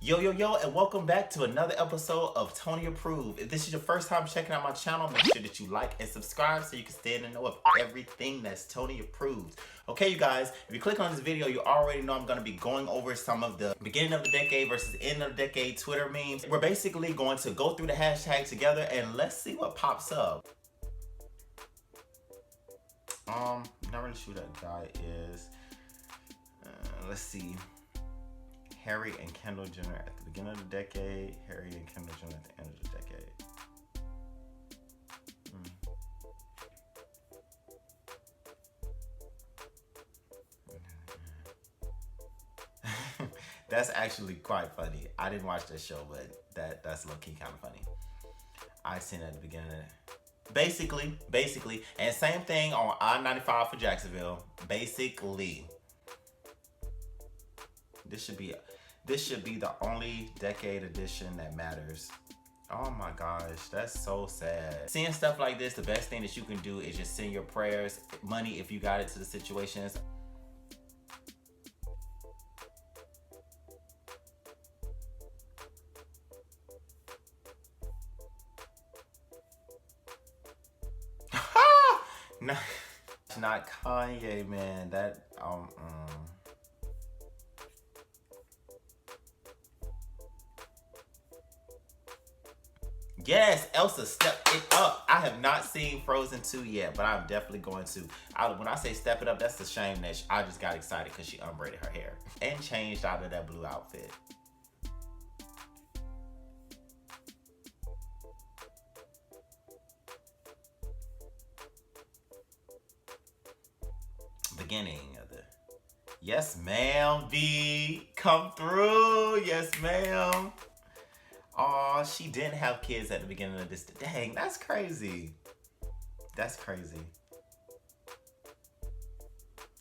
Yo, and welcome back to another episode of Tony Approved. If this is your first time checking out my channel, make sure that you like and subscribe so you can stay in the know of everything that's Tony Approved. Okay, you guys, if you click on this video, you already know I'm going to be going over some of the beginning of the decade versus end of the decade Twitter memes. We're basically going to go through the hashtag together and let's see what pops up. Not really sure who that guy is. Let's see. Harry and Kendall Jenner at the beginning of the decade. Harry and Kendall Jenner at the end of the decade. That's actually quite funny. I didn't watch that show, but that's low-key kind of funny. I seen it at the beginning of it. Basically, and same thing on I-95 for Jacksonville. Basically. This should be the only decade edition that matters. Oh my gosh, that's so sad. Seeing stuff like this, the best thing that you can do is just send your prayers, money if you got it, to the situations. Not Kanye, man. That Yes, Elsa, step it up. I have not seen Frozen 2 yet, but I'm definitely going to. When I say step it up, that's the shame that I just got excited because she unbraided her hair and changed out of that blue outfit. Beginning of the... Yes, ma'am, V. Come through. Yes, ma'am. Aw, she didn't have kids at the beginning of this. Dang, that's crazy. That's crazy.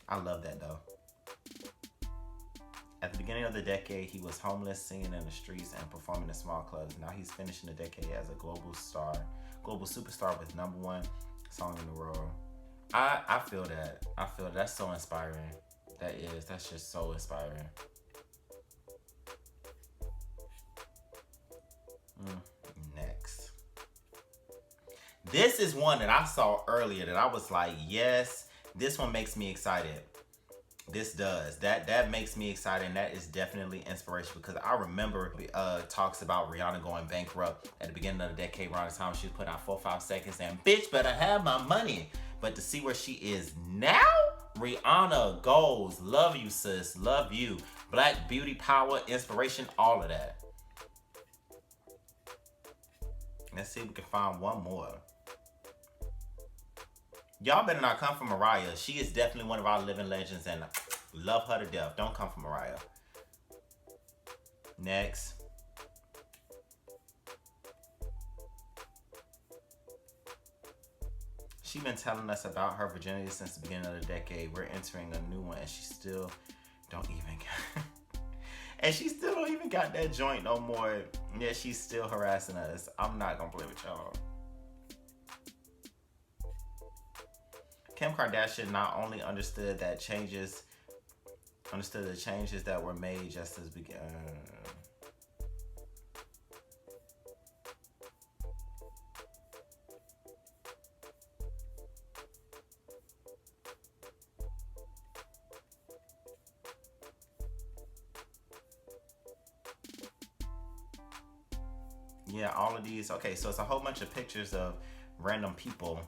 I love that, though. At the beginning of the decade, he was homeless, singing in the streets, and performing in small clubs. Now he's finishing the decade as a global superstar with #1 song in the world. I feel that. I feel that's so inspiring. That's just so inspiring. Next. This is one that I saw earlier that I was like, yes, this one makes me excited. This does. That makes me excited, and that is definitely inspirational because I remember talks about Rihanna going bankrupt at the beginning of the decade, around the time she was putting out 4 or 5 seconds saying, bitch, better have my money. But to see where she is now, Rihanna goals, love you, sis, love you. Black beauty, power, inspiration, all of that. Let's see if we can find one more. Y'all better not come for Mariah. She is definitely one of our living legends and love her to death. Don't come for Mariah. Next. She's been telling us about her virginity since the beginning of the decade. We're entering a new one and she still don't even and she still don't even got that joint no more. Yeah, she's still harassing us. I'm not gonna play with y'all. Kim Kardashian not only understood the changes that were made just as began. Yeah, all of these. Okay, so it's a whole bunch of pictures of random people.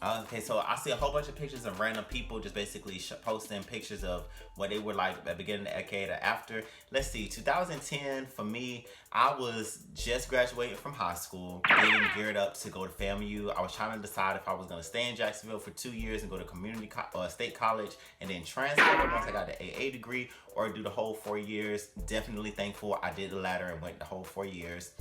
Okay, so I see a whole bunch of pictures of random people just basically posting pictures of what they were like at the beginning of the decade or after. Let's see, 2010 for me, I was just graduating from high school, getting geared up to go to FAMU. I was trying to decide if I was going to stay in Jacksonville for 2 years and go to community state college and then transfer once I got the AA degree, or do the whole 4 years. Definitely thankful I did the latter and went the whole 4 years.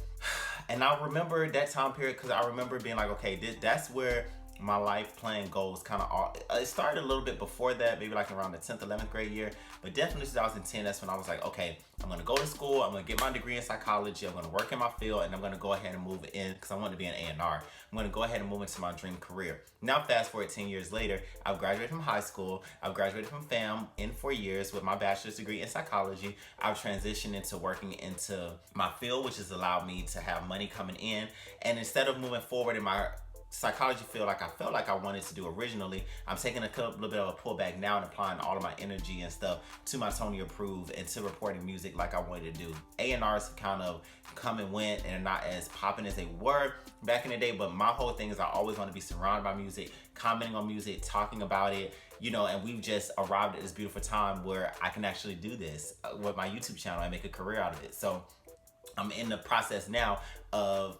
And I remember that time period because I remember being like, okay, that's where my life plan goals kind of all, it started a little bit before that, maybe like around the 10th, 11th grade year, but definitely 2010, that's when I was like, okay, I'm gonna go to school, I'm gonna get my degree in psychology, I'm gonna work in my field, and I'm gonna go ahead and move in, because I want to be an A&R. I'm gonna go ahead and move into my dream career. Now fast forward 10 years later, I've graduated from high school, I've graduated from FAM in 4 years with my bachelor's degree in psychology. I've transitioned into working into my field, which has allowed me to have money coming in, and instead of moving forward in my psychology field like I felt like I wanted to do originally, I'm taking a little bit of a pullback now and applying all of my energy and stuff to my Tony approved and to reporting music like I wanted to do. A&Rs kind of come and went and are not as popping as they were back in the day, but my whole thing is I always want to be surrounded by music, commenting on music, talking about it, you know, and we've just arrived at this beautiful time where I can actually do this with my YouTube channel and make a career out of it. So I'm in the process now of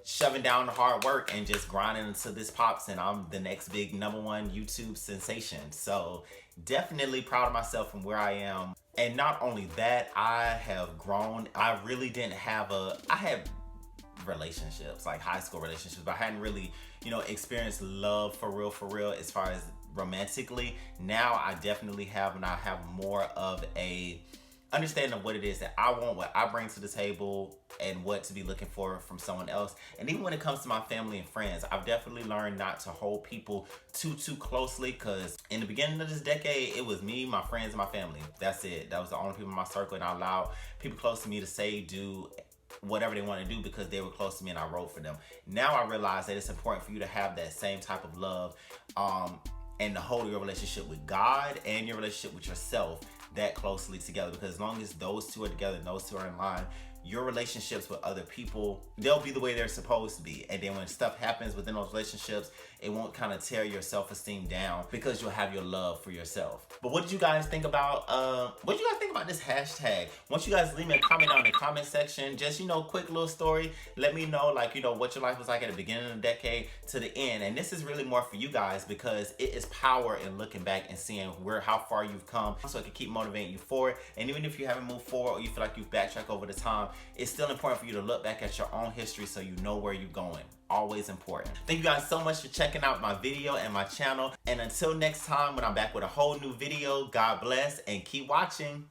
shoving down the hard work and just grinding until this pops and I'm the next big #1 YouTube sensation. So definitely proud of myself from where I am. And not only that, I have grown. I really didn't have I had relationships, like high school relationships, but I hadn't really, you know, experienced love for real as far as romantically. Now I definitely have, and I have more of a understanding of what it is that I want, what I bring to the table, and what to be looking for from someone else. And even when it comes to my family and friends, I've definitely learned not to hold people too closely, because in the beginning of this decade, it was me, my friends, and my family. That's it. That was the only people in my circle, and I allowed people close to me to say, do whatever they want to do because they were close to me and I wrote for them. Now I realize that it's important for you to have that same type of love and to hold your relationship with God and your relationship with yourself that closely together, because as long as those two are together and those two are in line, your relationships with other people, they'll be the way they're supposed to be. And then when stuff happens within those relationships, it won't kind of tear your self-esteem down because you'll have your love for yourself. But what did you guys think about this hashtag? Once you guys leave me a comment down in the comment section, just, you know, quick little story. Let me know, like, you know, what your life was like at the beginning of the decade to the end. And this is really more for you guys because it is power in looking back and seeing how far you've come, so it can keep motivating you forward. And even if you haven't moved forward or you feel like you've backtracked over the time, it's still important for you to look back at your own history so you know where you're going. Always important. Thank you guys so much for checking out my video and my channel. And until next time when I'm back with a whole new video, God bless and keep watching.